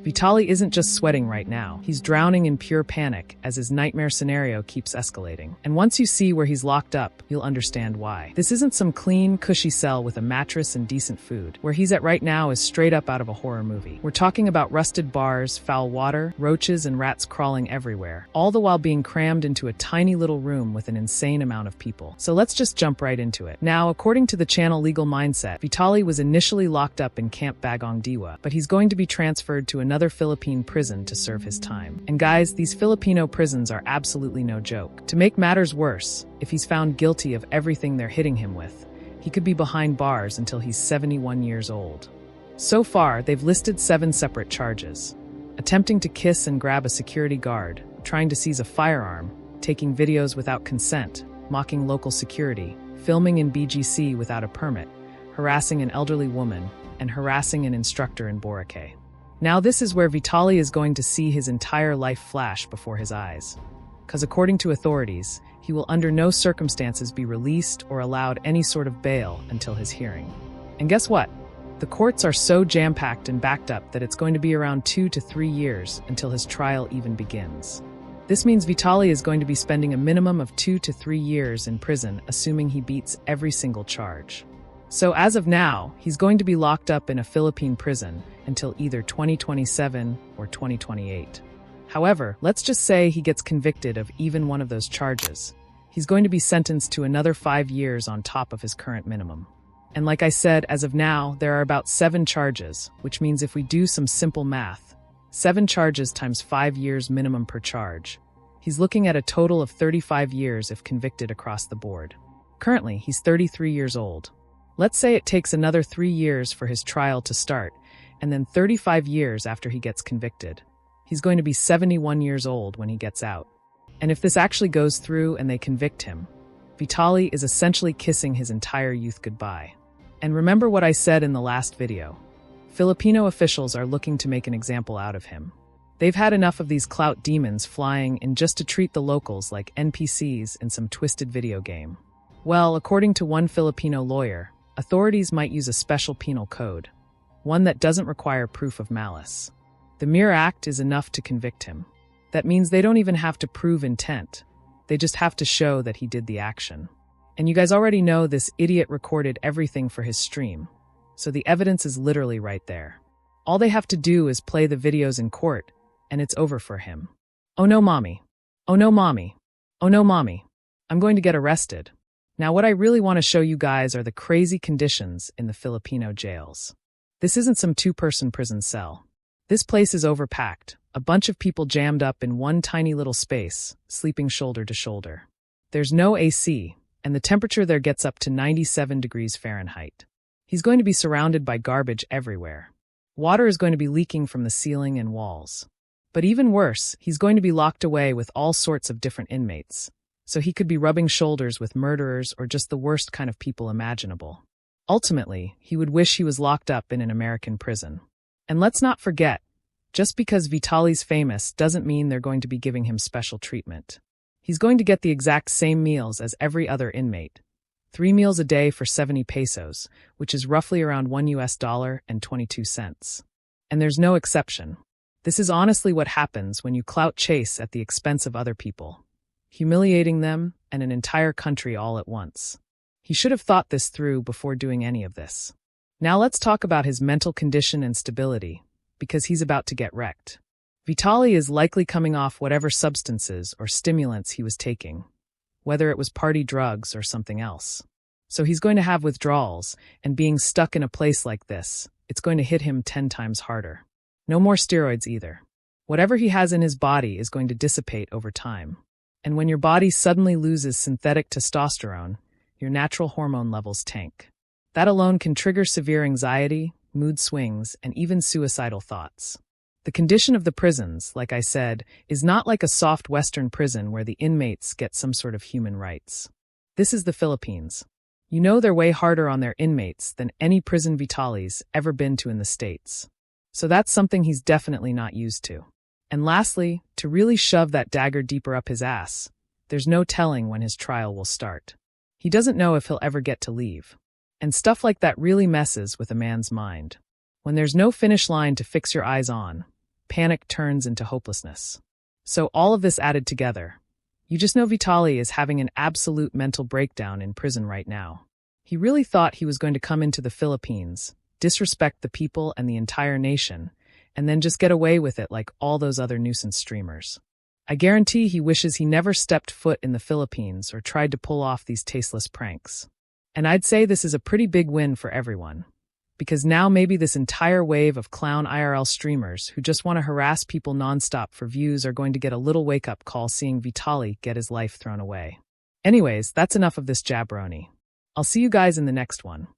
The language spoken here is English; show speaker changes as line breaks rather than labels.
Vitaly isn't just sweating right now. He's drowning in pure panic as his nightmare scenario keeps escalating. And once you see where he's locked up, you'll understand why. This isn't some clean, cushy cell with a mattress and decent food. Where he's at right now is straight up out of a horror movie. We're talking about rusted bars, foul water, roaches, and rats crawling everywhere, all the while being crammed into a tiny little room with an insane amount of people. So let's just jump right into it. Now, according to the channel Legal Mindset, Vitaly was initially locked up in Camp Bagong Diwa, but he's going to be transferred to another Philippine prison to serve his time. And guys, these Filipino prisons are absolutely no joke. To make matters worse, if he's found guilty of everything they're hitting him with, he could be behind bars until he's 71 years old. So far, they've listed 7 separate charges: attempting to kiss and grab a security guard, trying to seize a firearm, taking videos without consent, mocking local security, filming in BGC without a permit, harassing an elderly woman, and harassing an instructor in Boracay. Now this is where Vitaly is going to see his entire life flash before his eyes. Because according to authorities, he will under no circumstances be released or allowed any sort of bail until his hearing. And guess what? The courts are so jam-packed and backed up that it's going to be around 2 to 3 years until his trial even begins. This means Vitaly is going to be spending a minimum of 2 to 3 years in prison, assuming he beats every single charge. So as of now, he's going to be locked up in a Philippine prison until either 2027 or 2028. However, let's just say he gets convicted of even one of those charges. He's going to be sentenced to another 5 years on top of his current minimum. And like I said, as of now, there are about 7 charges, which means if we do some simple math, 7 charges times 5 years minimum per charge, he's looking at a total of 35 years if convicted across the board. Currently, he's 33 years old. Let's say it takes another 3 years for his trial to start, and then 35 years after he gets convicted. He's going to be 71 years old when he gets out. And if this actually goes through and they convict him, Vitaly is essentially kissing his entire youth goodbye. And remember what I said in the last video. Filipino officials are looking to make an example out of him. They've had enough of these clout demons flying in just to treat the locals like NPCs in some twisted video game. Well, according to one Filipino lawyer, authorities might use a special penal code, one that doesn't require proof of malice. The mere act is enough to convict him. That means they don't even have to prove intent. They just have to show that he did the action. And you guys already know this idiot recorded everything for his stream, so the evidence is literally right there. All they have to do is play the videos in court, and it's over for him. Oh no, mommy. Oh no, mommy. Oh no, mommy. I'm going to get arrested. Now what I really want to show you guys are the crazy conditions in the Filipino jails. This isn't some 2-person prison cell. This place is overpacked, a bunch of people jammed up in one tiny little space, sleeping shoulder to shoulder. There's no AC, and the temperature there gets up to 97 degrees Fahrenheit. He's going to be surrounded by garbage everywhere. Water is going to be leaking from the ceiling and walls. But even worse, he's going to be locked away with all sorts of different inmates. So he could be rubbing shoulders with murderers or just the worst kind of people imaginable. Ultimately, he would wish he was locked up in an American prison. And let's not forget, just because Vitaly's famous doesn't mean they're going to be giving him special treatment. He's going to get the exact same meals as every other inmate. 3 meals a day for 70 pesos, which is roughly around $1.22. And there's no exception. This is honestly what happens when you clout chase at the expense of other people, humiliating them and an entire country all at once. He should have thought this through before doing any of this. Now let's talk about his mental condition and stability, because he's about to get wrecked. Vitaly is likely coming off whatever substances or stimulants he was taking, whether it was party drugs or something else. So he's going to have withdrawals, and being stuck in a place like this, it's going to hit him 10 times harder. No more steroids either. Whatever he has in his body is going to dissipate over time. And when your body suddenly loses synthetic testosterone, your natural hormone levels tank. That alone can trigger severe anxiety, mood swings, and even suicidal thoughts. The condition of the prisons, like I said, is not like a soft Western prison where the inmates get some sort of human rights. This is the Philippines. You know they're way harder on their inmates than any prison Vitaly's ever been to in the States. So that's something he's definitely not used to. And lastly, to really shove that dagger deeper up his ass, there's no telling when his trial will start. He doesn't know if he'll ever get to leave. And stuff like that really messes with a man's mind. When there's no finish line to fix your eyes on, panic turns into hopelessness. So all of this added together, you just know Vitaly is having an absolute mental breakdown in prison right now. He really thought he was going to come into the Philippines, disrespect the people and the entire nation, and then just get away with it like all those other nuisance streamers. I guarantee he wishes he never stepped foot in the Philippines or tried to pull off these tasteless pranks. And I'd say this is a pretty big win for everyone. Because now maybe this entire wave of clown IRL streamers who just want to harass people nonstop for views are going to get a little wake-up call seeing Vitaly get his life thrown away. Anyways, that's enough of this jabroni. I'll see you guys in the next one.